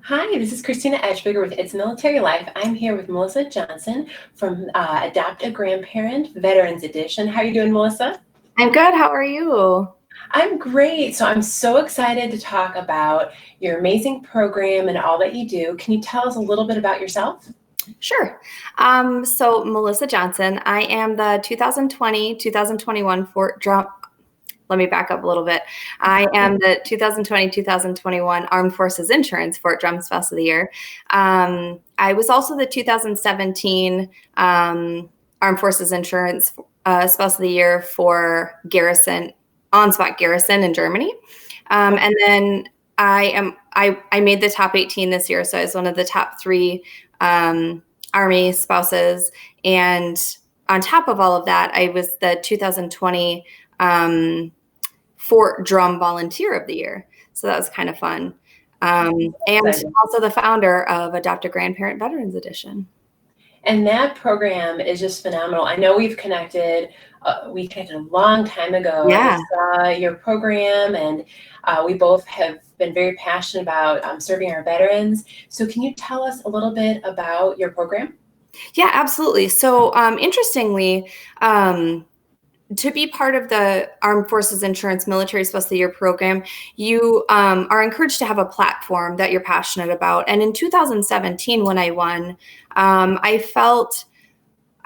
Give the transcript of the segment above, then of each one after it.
Hi, this is Christina Etchberger with It's Military Life. I'm here with Melissa Johnson from Adopt-a-Grandparent Veterans Edition. How are you doing, Melissa? I'm good. How are you? I'm great. So I'm so excited to talk about your amazing program and all that you do. Can you tell us a little bit about yourself? Sure. So Melissa Johnson, I am the 2020-2021 Fort Drum. Let me back up a little bit. I am the 2020-2021 Armed Forces Insurance Fort Drum Spouse of the Year. I was also the 2017 Armed Forces Insurance Spouse of the Year for Garrison, on-spot Garrison in Germany. And then I made the top 18 this year, so I was one of the top 3 Army spouses. And on top of all of that, I was the 2020 Fort Drum Volunteer of the Year. So that was kind of fun. And also the founder of Adopt-a-Grandparent Veterans Edition. And that program is just phenomenal. I know we've connected. We connected a long time ago. Yeah. I saw your program, and we both have been very passionate about serving our veterans. So can you tell us a little bit about your program? Yeah, absolutely. So interestingly, to be part of the Armed Forces Insurance Military Spouse of the Year program, you are encouraged to have a platform that you're passionate about. And in 2017, when I won, I felt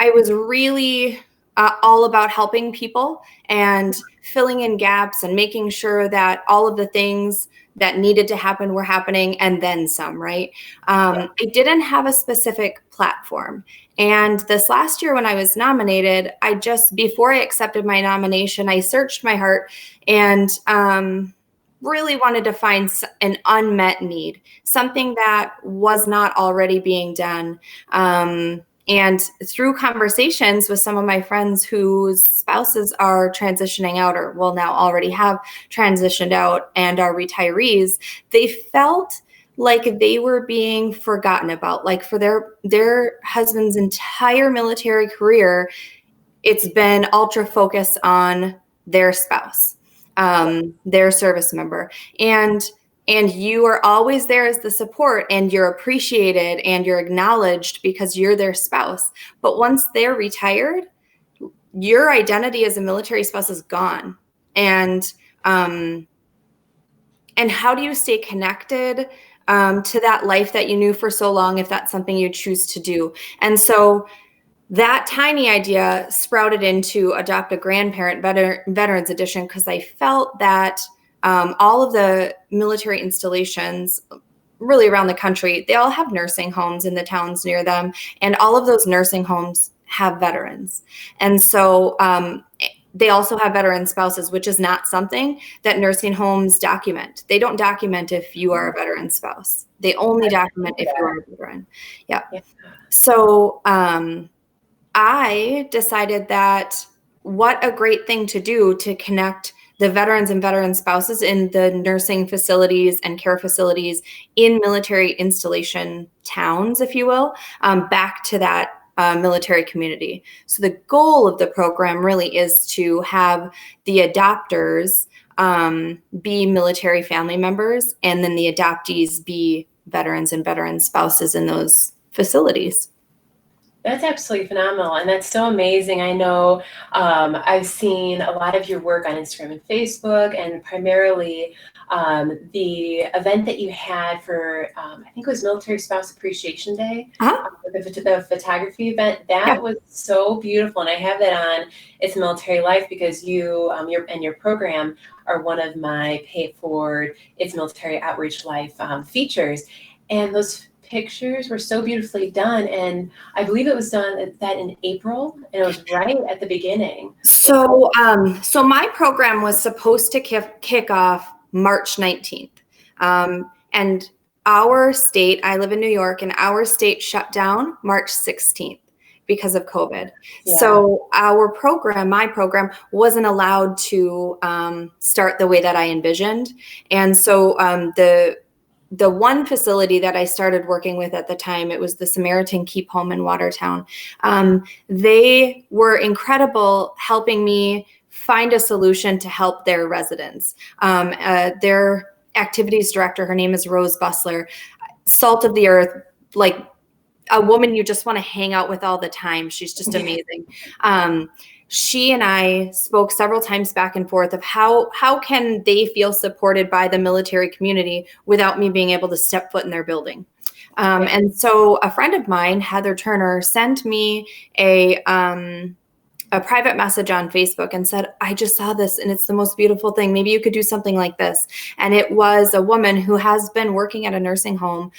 I was really all about helping people and filling in gaps and making sure that all of the things that needed to happen were happening, and then some, right? I didn't have a specific platform. And this last year when I was nominated, before I accepted my nomination, I searched my heart and really wanted to find an unmet need, something that was not already being done. And through conversations with some of my friends whose spouses are transitioning out or will now already have transitioned out and are retirees, they felt like they were being forgotten about. Like for their husband's entire military career, it's been ultra focused on their spouse, their service member. And you are always there as the support, and you're appreciated and you're acknowledged because you're their spouse. But once they're retired, your identity as a military spouse is gone. And how do you stay connected to that life that you knew for so long if that's something you choose to do? And so that tiny idea sprouted into Adopt-a-Grandparent Veterans Edition because I felt that all of the military installations really around the country, they all have nursing homes in the towns near them. And all of those nursing homes have veterans. And so they also have veteran spouses, which is not something that nursing homes document. They don't document if you are a veteran spouse. They only document if you are a veteran. Yeah. So I decided that what a great thing to do to connect the veterans and veteran spouses in the nursing facilities and care facilities in military installation towns, if you will, back to that military community. So the goal of the program really is to have the adopters be military family members, and then the adoptees be veterans and veteran spouses in those facilities. That's absolutely phenomenal, and that's so amazing. I know I've seen a lot of your work on Instagram and Facebook, and primarily the event that you had for, I think it was Military Spouse Appreciation Day, the photography event. That was so beautiful, and I have that on It's Military Life because you and your program are one of my pay it forward It's Military Outreach Life features, and those pictures were so beautifully done, and I believe it was done that in April, and it was right at the beginning. So my program was supposed to kick off March 19th, and our state, I live in New York, and our state shut down March 16th because of COVID. Yeah. So my program wasn't allowed to start the way that I envisioned, and so the one facility that I started working with at the time, it was the Samaritan Keep Home in Watertown. They were incredible helping me find a solution to help their residents. Their activities director, her name is Rose Bussler, salt of the earth, like a woman you just want to hang out with all the time. She's just amazing. She and I spoke several times back and forth of how can they feel supported by the military community without me being able to step foot in their building. And so a friend of mine, Heather Turner, sent me a private message on Facebook and said, I just saw this and it's the most beautiful thing. Maybe you could do something like this. And it was a woman who has been working at a nursing home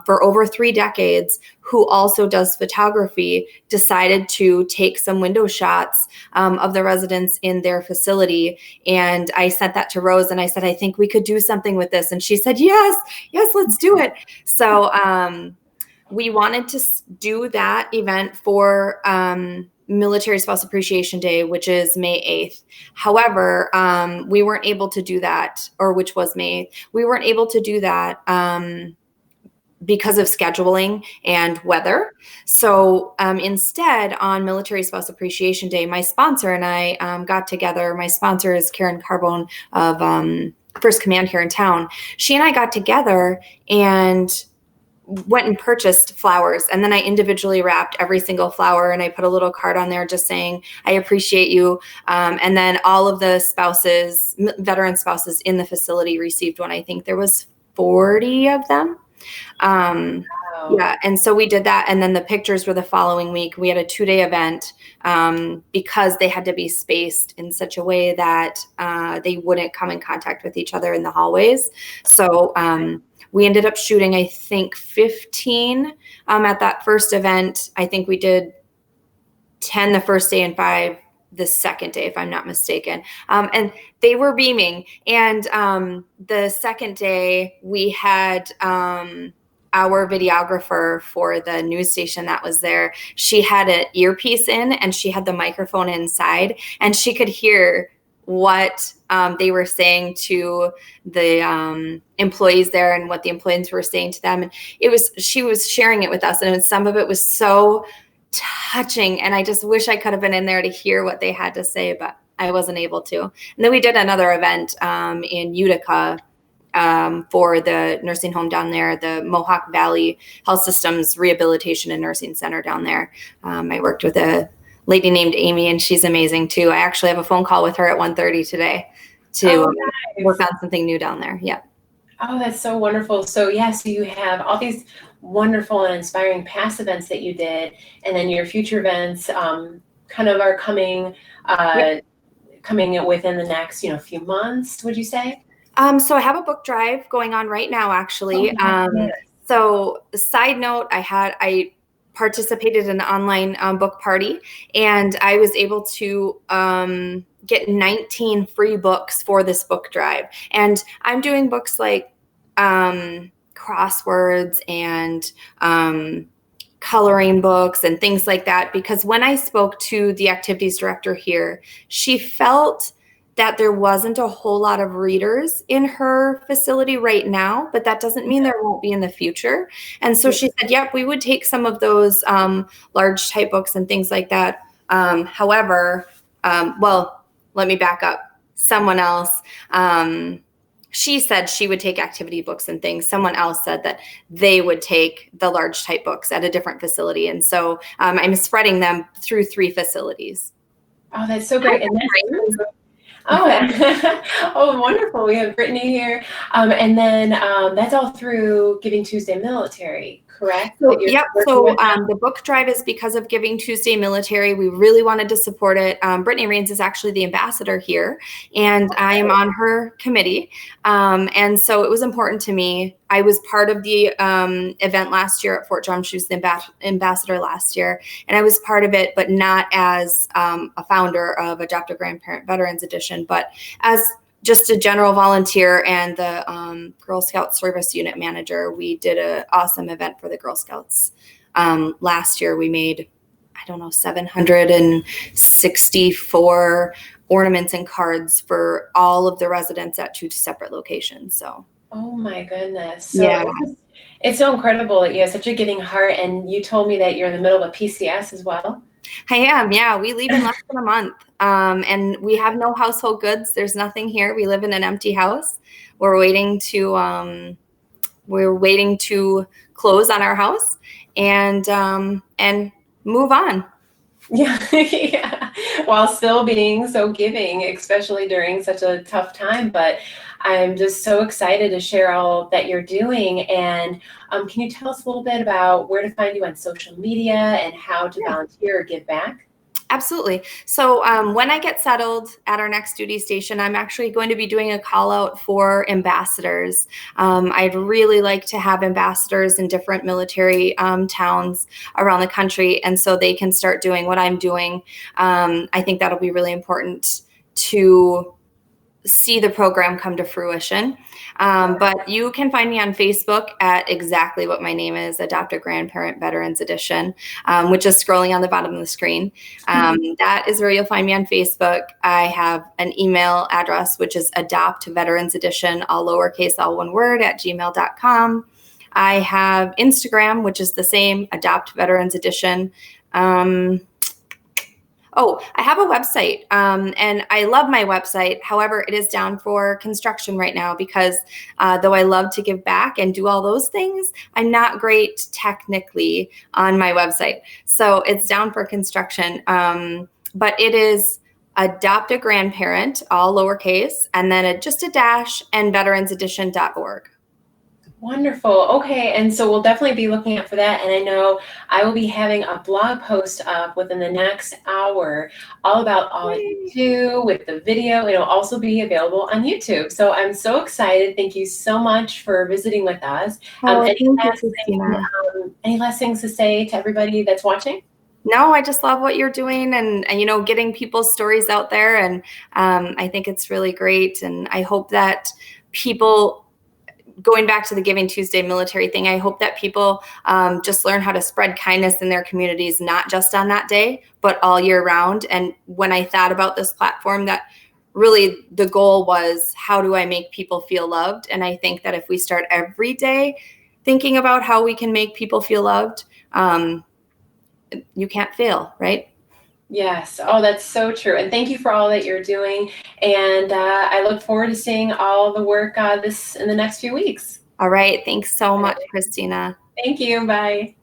for over 3 decades, who also does photography, decided to take some window shots of the residents in their facility. And I sent that to Rose and I said, I think we could do something with this. And she said, yes, let's do it. So we wanted to do that event for Military Spouse Appreciation Day, which is May 8th. However, we weren't able to do that, or which was May 8th. We weren't able to do that because of scheduling and weather. So instead, on Military Spouse Appreciation Day, my sponsor and I got together. My sponsor is Karen Carbone of First Command here in town. She and I got together and went and purchased flowers, and then I individually wrapped every single flower and I put a little card on there just saying, I appreciate you. And then all of the spouses, veteran spouses in the facility received one. I think there was 40 of them. Yeah. And so we did that. And then the pictures were the following week. We had a 2-day event because they had to be spaced in such a way that they wouldn't come in contact with each other in the hallways. So we ended up shooting, I think, 15 at that first event. I think we did 10 the first day and 5 the second day, if I'm not mistaken. And they were beaming. And the second day we had our videographer for the news station that was there. She had an earpiece in and she had the microphone inside, and she could hear what they were saying to the employees there and what the employees were saying to them. And she was sharing it with us, and some of it was so touching. And I just wish I could have been in there to hear what they had to say, but I wasn't able to. And then we did another event in Utica for the nursing home down there, the Mohawk Valley Health Systems Rehabilitation and Nursing Center down there. I worked with a lady named Amy, and she's amazing too. I actually have a phone call with her at 1:30 today to work on something new down there. Yeah. Oh, that's so wonderful. So so you have all these wonderful and inspiring past events that you did, and then your future events kind of are coming within the next few months, would you say? So I have a book drive going on right now, actually. So side note, I participated in an online book party, and I was able to get 19 free books for this book drive. And I'm doing books like crosswords and coloring books and things like that, because when I spoke to the activities director here, she felt that there wasn't a whole lot of readers in her facility right now, but that doesn't mean there won't be in the future. And so she said, yep, we would take some of those large type books and things like that. However, well, let me back up. Someone else, she said she would take activity books and things. Someone else said that they would take the large type books at a different facility. And so I'm spreading them through 3 facilities. Oh, that's so great. And that's oh, wonderful. We have Brittany here. And then that's all through Giving Tuesday Military, correct? So, yep. So the book drive is because of Giving Tuesday Military. We really wanted to support it. Brittany Rains is actually the ambassador here, and I am on her committee. And so it was important to me. I was part of the event last year at Fort Drum. She was the ambassador last year, and I was part of it, but not as a founder of Adopt-a-Grandparent Veterans Edition, but as just a general volunteer and the Girl Scout Service Unit Manager. We did an awesome event for the Girl Scouts. Last year we made, 764 ornaments and cards for all of the residents at 2 separate locations. So. Oh my goodness. So it's so incredible that you have such a giving heart, and you told me that you're in the middle of a PCS as well. I am. Yeah. We leave in less than a month. And we have no household goods. There's nothing here. We live in an empty house. We're waiting to we're waiting to close on our house and move on. Yeah, yeah, while still being so giving, especially during such a tough time. But I'm just so excited to share all that you're doing. And can you tell us a little bit about where to find you on social media and how to volunteer or give back? Absolutely. So when I get settled at our next duty station, I'm actually going to be doing a call out for ambassadors. I'd really like to have ambassadors in different military towns around the country, and so they can start doing what I'm doing. I think that'll be really important to see the program come to fruition. But you can find me on Facebook at exactly what my name is, Adopt-a-Grandparent Veterans Edition, which is scrolling on the bottom of the screen. That is where you'll find me on Facebook. I have an email address, which is adoptveteransedition, all lowercase, all one word, at gmail.com. I have Instagram, which is the same, Adopt Veterans Edition. Oh, I have a website, and I love my website. However, it is down for construction right now because though I love to give back and do all those things, I'm not great technically on my website. So it's down for construction, but it is Adopt-a-Grandparent, all lowercase, and then just a dash, and veteransedition.org. Wonderful. Okay, and so we'll definitely be looking out for that. And I know I will be having a blog post up within the next hour all about all that you do with the video. It'll also be available on YouTube. So I'm so excited. Thank you so much for visiting with us. Any last things to say to everybody that's watching? No, I just love what you're doing and getting people's stories out there. And I think it's really great. And I hope that people, going back to the Giving Tuesday military thing, I hope that people just learn how to spread kindness in their communities, not just on that day, but all year round. And when I thought about this platform, that really the goal was, how do I make people feel loved? And I think that if we start every day thinking about how we can make people feel loved, you can't fail, right? Yes. Oh, that's so true. And thank you for all that you're doing. And I look forward to seeing all the work in the next few weeks. All right. Thanks so much, Christina. Thank you. Bye.